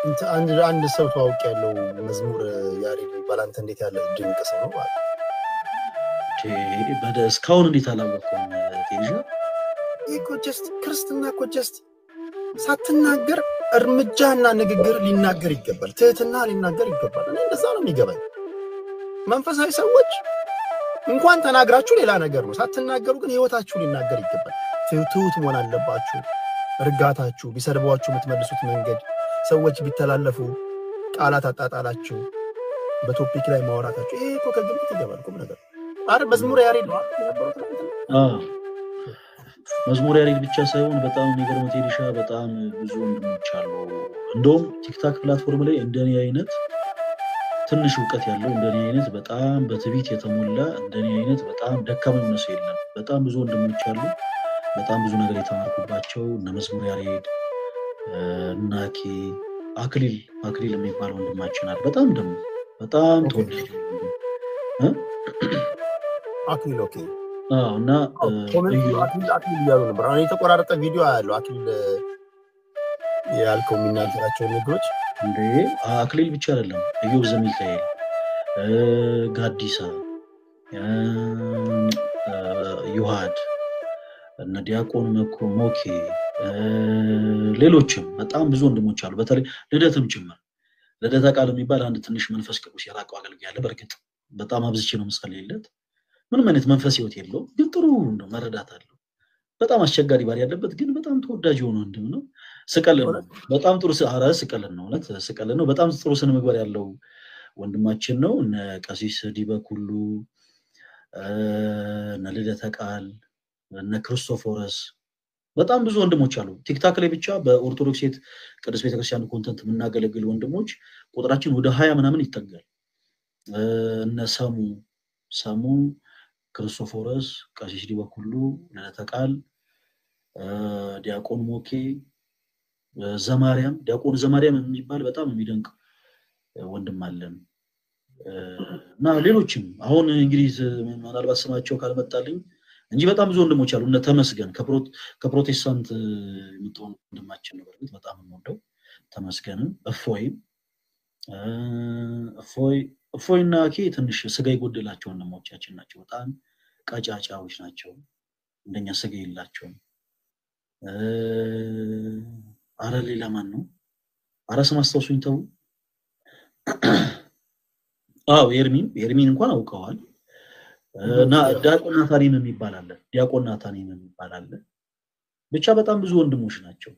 انت عند ሰው ታውቅ ያለው መዝሙር ያሬድ ባላንተ እንዴት ያለ ድንቅ ሰው ነው ማለት እስካሁን እንዴት አላወቀውም ቴንሻ እኮ ጀስት ክርስትና እኮ ጀስት ሳትናገር እርምጃና ንግግር ሊናገር ይገባል ትህትና ሊናገር ይገባል እኔ እንደዛ ነው የሚገባኝ መንፈሳዊ ሰዎች እንኳን ተናግራችሁ ሌላ ነገር ነው ሳትናገሩ ግን ህይወታችሁ ሊናገር ይገባል ትሁት መሆን አለባችሁ ርጋታችሁ ቢሰርቧችሁ የምትመልሱት መንገድ ሰዎች ቢተላለፉ ቃላት አጣጣላችሁ በቶፒክ ላይ ማውራታችሁ ይሄ እኮ ከግምት ይገባል ቁም ነገር አረ መዝሙር ያሬድ ነው መዝሙር ያሬድ ብቻ ሳይሆን በጣም የሚገርመው ቴዲሻ በጣም ብዙ ወንድሞች አሉ እንደውም ቲክታክ ፕላትፎርም ላይ እንደኔ አይነት ትንሽ ዕውቀት ያለው እንደኔ አይነት በጣም በትቢት የተሞላ እንደኔ አይነት በጣም ደካማ ነው የለም በጣም ብዙ ወንድሞች አሉ በጣም ብዙ ነገር የተማርኩባቸው እነ መዝሙር ያሬድ ናኪ አክሊል የሚባል ወንድማችን አለ በጣም ደም በጣም ተወዳጅ አክሊል ኦኬ እና አክሊል ያሉ ነበር አሁን የተቆራረጠ ቪዲዮ ያለው አክሊል ያልከው የሚናገራቸው ነገሮች እንዴ አክሊል ብቻ አይደለም ኢዮብ ዘሚካኤል ጋዲሳ ዮሐድ እነ ዲያቆን ሞኬ ሌሎችም በጣም ብዙ ወንድሞች አሉ በተለይ ልደትም ጭምር ልደታ ቃል የሚባል አንድ ትንሽ መንፈስ ቅዱስ ያራቀው አገልጋይ አለ በርግጥ በጣም አብዝቼ ነው መስጸልይለት ምንም አይነት መንፈስ ህይወት የለው ግን ጥሩ ነው መረዳት አለው በጣም አስቸጋሪ ባሪ ያለበት ግን በጣም ተወዳጅ ሆኖ ወንድም ነው ስቀልን ነው በጣም ጥሩ ስቀልን ነው ማለት ስቀልን ነው በጣም ጥሩ ስነ ምግባር ያለው ወንድማችን ነው እነ ቀሲስ ዲበኩሉ እነ ልደታ ቃል እነ ክርስቶፎረስ በጣም ብዙ ወንድሞች አሉ ቲክታክ ላይ ብቻ በኦርቶዶክስ ቅዱስ ቤተክርስቲያን ኮንተንት ምናገለግል ወንድሞች ቁጥራችን ወደ 20 ምናምን ይጠጋል እነ ሰሙ ክርስቶፎረስ ቀሲስ ዲበኩሉ ለተቃል ዲያቆን ሞኬ ዲያቆን ዘማርያም የሚባል በጣም የሚደንቅ ወንድም አለን እና ሌሎችም አሁን እንግዲህ ምናልባት ስማቸው ካልመጣልኝ እንጂ በጣም ብዙ ወንድሞች አሉ እነ ተመስገን ከፕሮቴስታንት የምትሆን ወንድማችን ነው በርግጥ በጣም የምወደው ተመስገንም እፎይና ትንሽ ስጋ ይጎድላቸው ወንድሞቻችን ናቸው በጣም ቀጫጫዎች ናቸው እንደኛ ስጋ የላቸው አረ ሌላ ማን ነው አራስ ማስተውሱኝ ተው ኤርሚን እንኳን አውቀዋል እና ዲያቆን ናታኒም የሚባል አለ ብቻ በጣም ብዙ ወንድሞች ናቸው